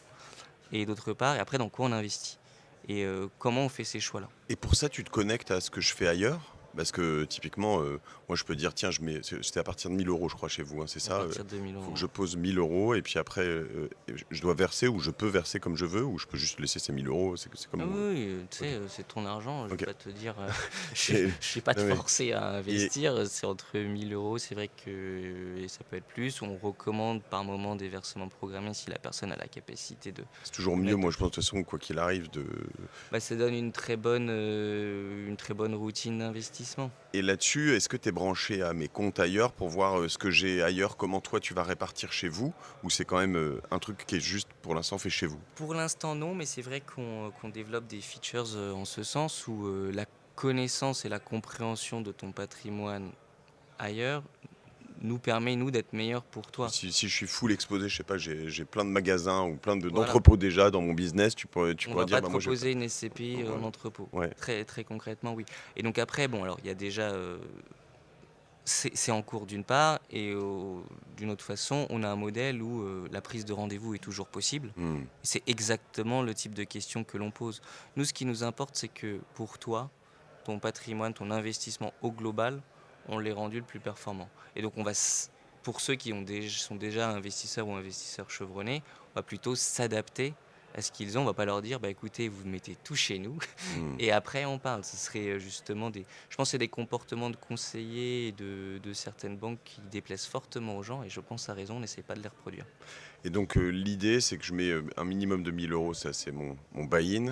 Et d'autre part, et après, dans quoi on investit? Et comment on fait ces choix-là? Et pour ça, tu te connectes à ce que je fais ailleurs? Parce que typiquement, moi je peux dire, tiens, c'était à partir de 1 000 euros, je crois, chez vous, hein, c'est À ça. partir de 1000 Il faut euros. que je pose 1 000 euros et puis après, je dois verser ou je peux verser comme je veux ou je peux juste laisser ces 1 000 euros. C'est comme Ah vous. oui, oui, tu sais, Ok. c'est ton argent, je vais Ok. pas te dire, Et, je vais pas te non, mais- forcer à et, investir, c'est entre 1000 euros, c'est vrai que et ça peut être plus. On recommande par moment des versements programmés si la personne a la capacité c'est toujours de mieux, mettre de moi je pense plus. de toute façon, quoi qu'il arrive. Bah, ça donne une très bonne routine d'investissement. Et là-dessus, est-ce que tu es branché à mes comptes ailleurs pour voir ce que j'ai ailleurs, comment toi tu vas répartir chez vous? Ou c'est quand même un truc qui est juste pour l'instant fait chez vous? Pour l'instant, non, mais c'est vrai qu'on développe des features en ce sens où la connaissance et la compréhension de ton patrimoine ailleurs nous permet, nous, d'être meilleurs pour toi. Si je suis full exposé, je sais pas, j'ai plein de magasins ou Voilà. d'entrepôts déjà dans mon business, tu On pourrais va dire, pas te bah moi je vais proposer une SCPI en Ouais, entrepôt. ouais. Très, très concrètement, oui. Et donc après, bon, alors il y a déjà, c'est en cours d'une part, et d'une autre façon, on a un modèle où la prise de rendez-vous est toujours possible. Hmm. C'est exactement le type de questions que l'on pose. Nous, ce qui nous importe, c'est que pour toi, ton patrimoine, ton investissement au global, on l'ait rendu le plus performant. Et donc, pour ceux qui sont déjà investisseurs ou investisseurs chevronnés, on va plutôt s'adapter à ce qu'ils ont. On va pas leur dire, bah écoutez, vous mettez tout chez nous Hmm. et après on parle. Ce serait justement je pense que c'est des comportements de conseillers et de certaines banques qui déplaisent fortement aux gens et je pense à raison, on n'essaie pas de les reproduire. Et donc l'idée, c'est que je mets un minimum de 1 000 euros, ça c'est mon buy-in,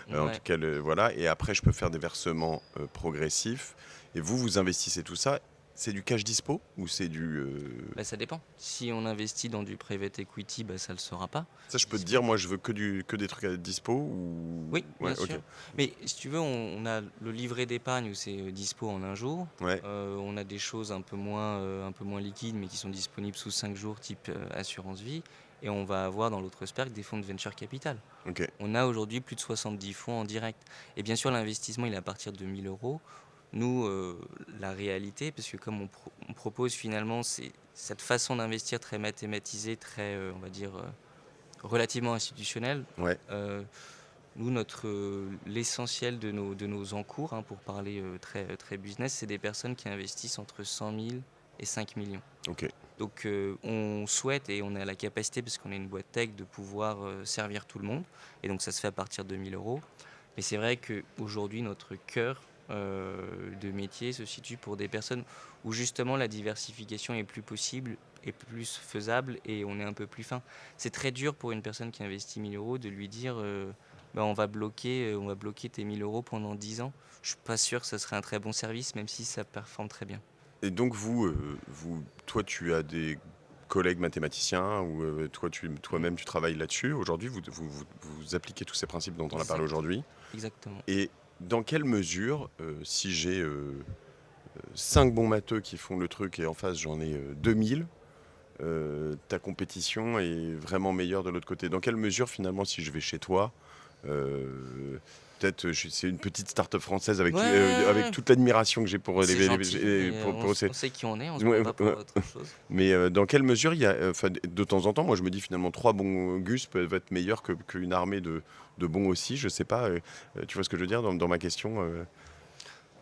en tout Ouais. cas voilà, et après je peux faire des versements progressifs. Et vous investissez tout ça, c'est du cash dispo ou c'est du... Bah, ça dépend. Si on investit dans du private equity, bah, ça ne le sera pas. Ça je peux te Dispo. dire, moi je veux que des trucs à dispo ou... Oui, Ouais, bien ok. sûr. Mais si tu veux, on a le livret d'épargne où c'est dispo en un jour. Ouais, On a des choses un peu moins liquides, mais qui sont disponibles sous 5 jours, type assurance vie. Et on va avoir dans l'autre spectre des fonds de venture capital. ok. On a aujourd'hui plus de 70 fonds en direct. Et bien sûr, l'investissement, il est à partir de 1000 euros. Nous, la réalité, parce que comme on propose finalement cette façon d'investir très mathématisée, très, on va dire, relativement institutionnelle, Ouais, euh, nous, l'essentiel de nos encours, hein, pour parler très, très business, c'est des personnes qui investissent entre 100 000 et 5 millions. ok. Donc on souhaite et on a la capacité, parce qu'on est une boîte tech, de pouvoir servir tout le monde. Et donc ça se fait à partir de 1000 euros. Mais c'est vrai qu'aujourd'hui, notre cœur de métier se situe pour des personnes où justement la diversification est plus possible, est plus faisable et on est un peu plus fin. C'est très dur pour une personne qui investit 1000 euros de lui dire bah, on va bloquer tes 1000 euros pendant 10 ans. Je suis pas sûr que ce serait un très bon service, même si ça performe très bien. Et donc toi tu as des collègues mathématiciens ou toi-même tu travailles là-dessus. Aujourd'hui, vous appliquez tous ces principes dont on a parlé Exact, aujourd'hui. exactement. Et dans quelle mesure, si j'ai 5 bons matheux qui font le truc et en face j'en ai 2000, ta compétition est vraiment meilleure de l'autre côté? Dans quelle mesure finalement si je vais chez toi, peut-être c'est une petite start-up française Ouais, ouais, avec ouais. toute l'admiration que j'ai pour C'est gentil, mais ces... on sait qui on est, on se prend Ouais, pas pour ouais. autre chose. Mais dans quelle mesure il y a, enfin, de temps en temps, moi je me dis finalement 3 bons Gus peuvent être meilleurs qu'une armée de bons aussi, je sais pas, tu vois ce que je veux dire dans ma question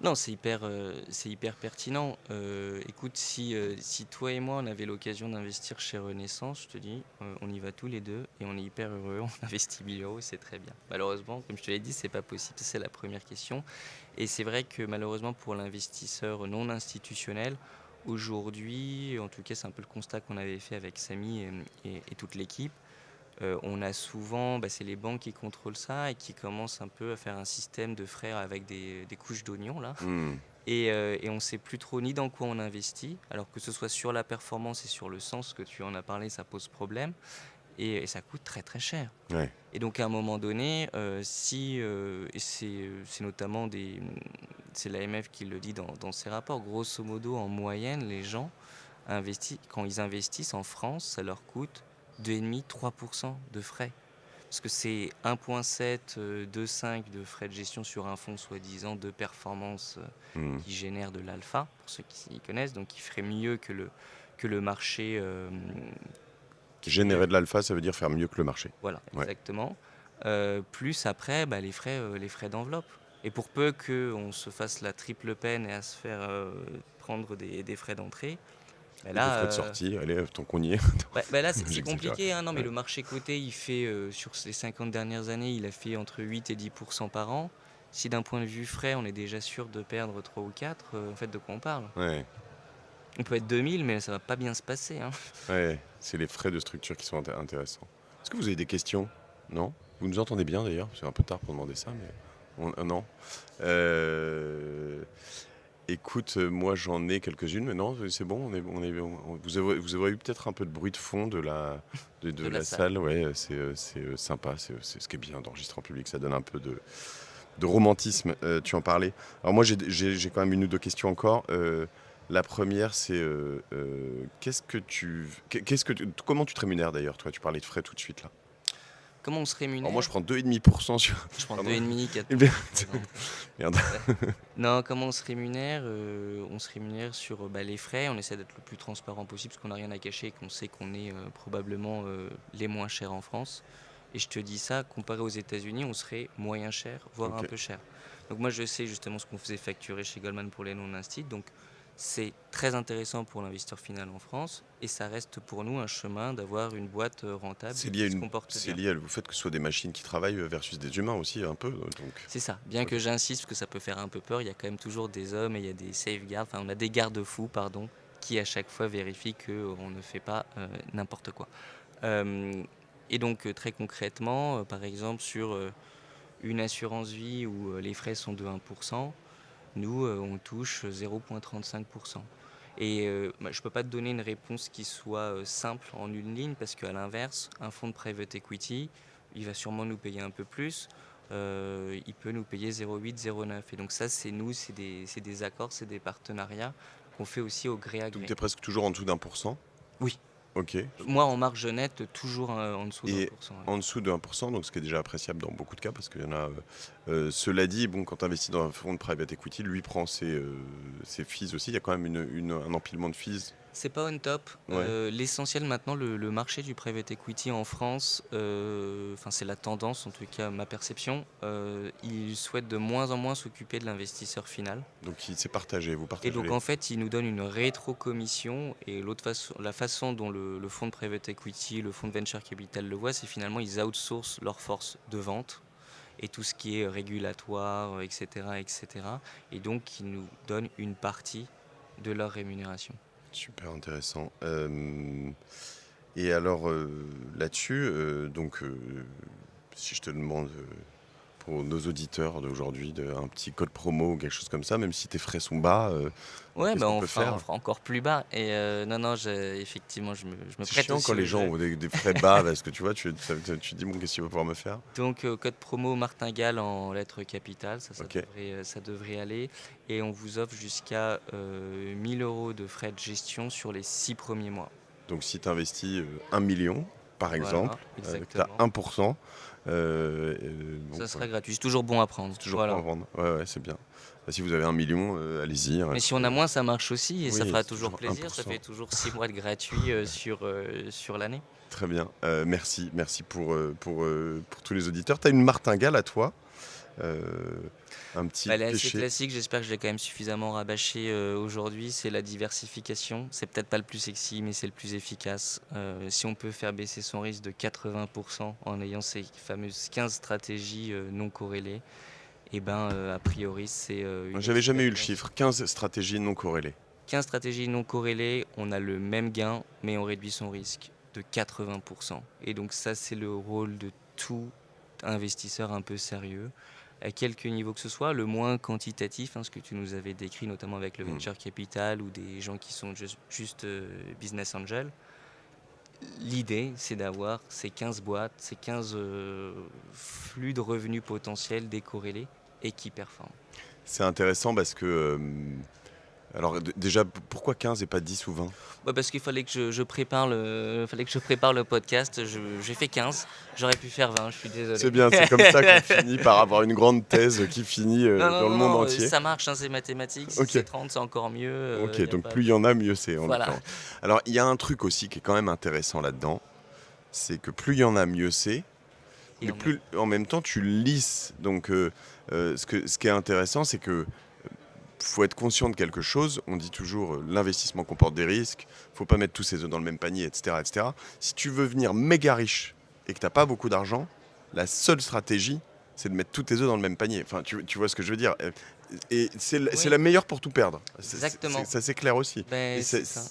Non, c'est hyper pertinent. Écoute, si toi et moi on avait l'occasion d'investir chez Renaissance, je te dis, on y va tous les deux et on est hyper heureux. On investit 1000 euros, c'est très bien. Malheureusement, comme je te l'ai dit, c'est pas possible. C'est la première question. Et c'est vrai que malheureusement pour l'investisseur non institutionnel, aujourd'hui, en tout cas, c'est un peu le constat qu'on avait fait avec Samy et toute l'équipe. On a souvent, bah, c'est les banques qui contrôlent ça et qui commencent un peu à faire un système de frais avec des couches d'oignons là. Hmm. Et on ne sait plus trop ni dans quoi on investit, alors que ce soit sur la performance et sur le sens que tu en as parlé, ça pose problème et ça coûte très très cher. Ouais. Et donc à un moment donné, et c'est notamment c'est l'AMF qui le dit dans ses rapports, grosso modo en moyenne, les gens quand ils investissent en France, ça leur coûte 2,5-3% de frais. Parce que c'est 1,7, 2,5 de frais de gestion sur un fonds soi-disant de performance Hmm. qui génère de l'alpha, pour ceux qui s'y connaissent, donc qui ferait mieux que le marché. Qui ferait mieux. Générer de l'alpha, ça veut dire faire mieux que le marché. Voilà, Ouais. exactement. Plus après, bah, les frais d'enveloppe. Et pour peu qu'on se fasse la triple peine et à se faire prendre des frais d'entrée, Des frais de sortie, allez, tant qu'on y est. là c'est J'exagère. compliqué. Hein. Non, mais Ouais. le marché coté, il fait, sur ces 50 dernières années, il a fait entre 8 et 10% par an. Si d'un point de vue frais, on est déjà sûr de perdre 3 ou 4, en fait, de quoi on parle? Ouais. On peut être 2000, mais ça va pas bien se passer. Hein. Ouais, c'est les frais de structure qui sont intéressants. Est-ce que vous avez des questions? Non? Vous nous entendez bien d'ailleurs? C'est un peu tard pour demander ça, mais non. Euh, Écoute, moi j'en ai quelques-unes, mais non, c'est bon. Vous avez eu peut-être un peu de bruit de fond de De la la salle. salle. Ouais, c'est sympa. C'est ce qui est bien d'enregistrer en public. Ça donne un peu de romantisme. Tu en parlais. Alors moi j'ai quand même une ou deux questions encore. La première, c'est comment tu te rémunères d'ailleurs, toi? Tu parlais de frais tout de suite là. Comment on se Alors moi rémunère? je prends 2,5% sur. Je prends Pardon. 2,5, 4 Eh bien, par exemple. merde. Non, comment on se rémunère? On se rémunère sur les frais. On essaie d'être le plus transparent possible parce qu'on n'a rien à cacher et qu'on sait qu'on est probablement les moins chers en France. Et je te dis ça, comparé aux États-Unis, on serait moyen cher, voire un Ok. peu cher. Donc moi, je sais justement ce qu'on faisait facturer chez Goldman pour les non-instit. Donc c'est très intéressant pour l'investisseur final en France et ça reste pour nous un chemin d'avoir une boîte rentable C'est qui se comporte bien. lié au fait que ce soit des machines qui travaillent versus des humains aussi un peu. Donc. C'est ça, bien que j'insiste, parce que ça peut faire un peu peur, il y a quand même toujours des hommes et il y a des safeguards, enfin on a des garde-fous, pardon, qui à chaque fois vérifient qu'on ne fait pas n'importe quoi. Et donc très concrètement, par exemple sur une assurance vie où les frais sont de 1%, nous on touche 0,35%. Et je ne peux pas te donner une réponse qui soit simple en une ligne, parce qu'à l'inverse, un fonds de private equity, il va sûrement nous payer un peu plus. Il peut nous payer 0,8, 0,9. Et donc ça, c'est nous, c'est des accords, c'est des partenariats qu'on fait aussi au gré à Donc gré. tu es presque toujours en dessous d'1%. Oui. Ok. Moi, en marge nette, toujours en dessous de 1%. Et en dessous de 1%, donc ce qui est déjà appréciable dans beaucoup de cas, parce qu'il y en a. Cela dit, bon, quand tu investis dans un fonds de private equity, lui prend ses fees aussi. Il y a quand même un empilement de fees. C'est pas on top. Ouais. L'essentiel maintenant, le marché du private equity en France, c'est la tendance, en tout cas ma perception, il souhaite de moins en moins s'occuper de l'investisseur final. Donc c'est partagé, vous Et partagez. donc en fait, il nous donne une rétro-commission et la façon dont le fonds de private equity, le fonds de venture capital le voit, c'est finalement ils outsourcent leur force de vente et tout ce qui est régulatoire, etc., etc. Et donc ils nous donnent une partie de leur rémunération. Super intéressant. Et alors là-dessus, si je te demande pour nos auditeurs d'aujourd'hui un petit code promo ou quelque chose comme ça, même si tes frais sont bas, Ouais, qu'est-ce qu'on on peut fera faire? encore plus bas. Et non, effectivement, je me C'est prête chiant aussi quand au les gens jeu. ont des frais bas parce que tu vois, tu dis bon, qu'est-ce qu'il va pouvoir me faire? Donc, code promo Martingale en lettres capitales, Ok. ça devrait aller. Et on vous offre jusqu'à 1000 euros de frais de gestion sur les 6 premiers mois. Donc si tu investis 1 million, par exemple, Voilà, tu as exactement. 1%. Ça sera gratuit. C'est toujours bon à prendre. C'est toujours Voilà. pour en vendre. Ouais, c'est bien. Bah, si vous avez 1 million, allez-y. Mais si on a moins, ça marche aussi et ça Oui, fera c'est toujours toujours plaisir. Ça 1%. fait toujours 6 mois de gratuit sur l'année. Très bien. Merci pour tous les auditeurs. Tu as une martingale à toi. Un petit Elle est assez péché. classique, j'espère que je l'ai quand même suffisamment rabâché aujourd'hui. C'est la diversification. C'est peut-être pas le plus sexy, mais c'est le plus efficace. Si on peut faire baisser son risque de 80% en ayant ces fameuses 15 stratégies non corrélées, et a priori, c'est une J'avais jamais eu le expérience. chiffre. 15 stratégies non corrélées. 15 stratégies non corrélées, on a le même gain, mais on réduit son risque de 80%. Et donc ça, c'est le rôle de tout investisseur un peu sérieux, à quelque niveau que ce soit, le moins quantitatif, ce que tu nous avais décrit, notamment avec le venture capital ou des gens qui sont juste business angel. L'idée, c'est d'avoir ces 15 boîtes, ces 15 flux de revenus potentiels décorrélés et qui performent. C'est intéressant parce que... alors déjà, pourquoi 15 et pas 10 ou 20? Parce qu'il fallait que je prépare le podcast. J'ai fait 15, j'aurais pu faire 20, je suis désolé. C'est bien, c'est comme ça qu'on finit par avoir une grande thèse qui finit dans le monde entier. Ça marche, c'est mathématique. Si Ok. c'est 30, c'est encore mieux. Ok, donc plus il y en a, mieux c'est. Voilà. Alors, il y a un truc aussi qui est quand même intéressant là-dedans, c'est que plus il y en a, mieux c'est, Et Mais en même plus, en même temps, tu lisses. Donc, ce qui est intéressant, c'est que faut être conscient de quelque chose. On dit toujours l'investissement comporte des risques. Faut pas mettre tous ses œufs dans le même panier, etc., etc. Si tu veux venir méga riche et que t'as pas beaucoup d'argent, la seule stratégie, c'est de mettre tous tes œufs dans le même panier. Enfin, tu vois ce que je veux dire. Et c'est Oui, la meilleure pour tout perdre. exactement. Ça, c'est clair aussi. Et Ben, c'est ça.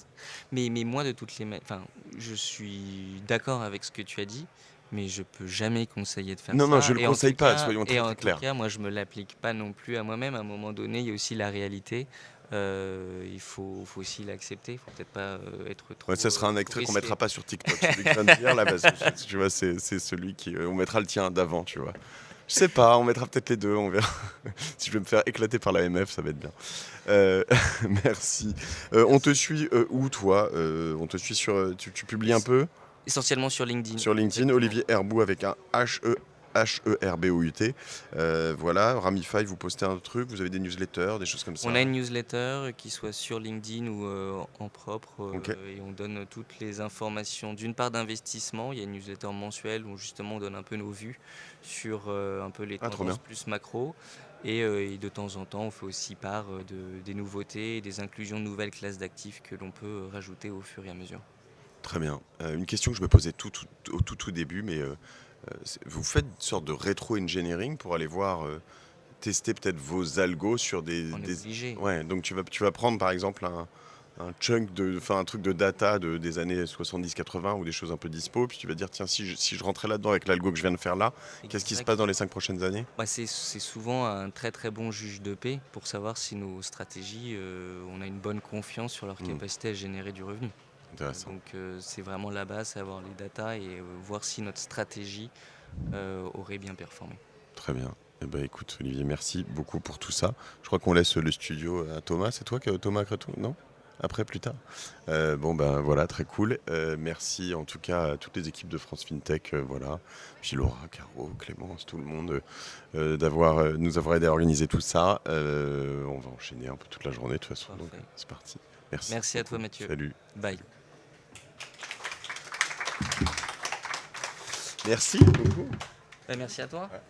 Mais moi, de toutes les enfin, je suis d'accord avec ce que tu as dit, mais je peux jamais conseiller de faire non, non, ça. je le conseille pas. Soyons Et très en très tout clairs. cas, moi, je me l'applique pas non plus à moi-même. À un moment donné, il y a aussi la réalité. Il faut aussi l'accepter. Il faut peut-être pas être trop, Ouais, ça sera un trop extrait qu'on risqué. mettra pas sur TikTok. Celui que je viens de dire là, parce que tu vois, c'est celui qui. On mettra le tien d'avant, tu vois. Je sais pas, on mettra peut-être les deux, on verra. Si je vais me faire éclater par la MF, ça va être bien. Euh, merci. On te suit où, toi On te suit sur. Tu publies un peu Essentiellement sur LinkedIn. sur LinkedIn. Exactement. Olivier Herbout avec un Herbout. Voilà, Ramify, vous postez un truc, vous avez des newsletters, des choses comme ça. On a une newsletter qui soit sur LinkedIn ou en propre Ok. et on donne toutes les informations d'une part d'investissement. Il y a une newsletter mensuelle où justement on donne un peu nos vues sur un peu les Ah, trop tendances bien. plus macro et de temps en temps on fait aussi part des nouveautés et des inclusions de nouvelles classes d'actifs que l'on peut rajouter au fur et à mesure. Très bien. Une question que je me posais au tout début, mais vous faites une sorte de rétro-engineering pour aller voir, tester peut-être vos algos sur On est obligé. Ouais, donc tu vas prendre par exemple un chunk enfin un truc de data des années 70-80 ou des choses un peu dispo, puis tu vas dire, tiens, si je rentrais là-dedans avec l'algo que je viens de faire là, qu'est-ce qui se passe dans les 5 prochaines années? Bah, c'est souvent un très très bon juge de paix pour savoir si nos stratégies, on a une bonne confiance sur leur Hmm, capacité à générer du revenu. intéressant. Donc c'est vraiment la base, c'est avoir les datas et voir si notre stratégie aurait bien performé. Très bien. Eh ben, écoute, Olivier, merci beaucoup pour tout ça. Je crois qu'on laisse le studio à Thomas. C'est toi, Thomas Creton? Non? Après, plus tard. Bon, ben voilà, très cool. Merci en tout cas à toutes les équipes de France FinTech, voilà. Puis Laura, Caro, Clémence, tout le monde, nous avoir aidé à organiser tout ça. On va enchaîner un peu toute la journée, de toute façon. Donc, Parfait. c'est parti. Merci. Merci à toi beaucoup. Mathieu. Salut. Bye. Merci beaucoup. Merci à toi. Ouais.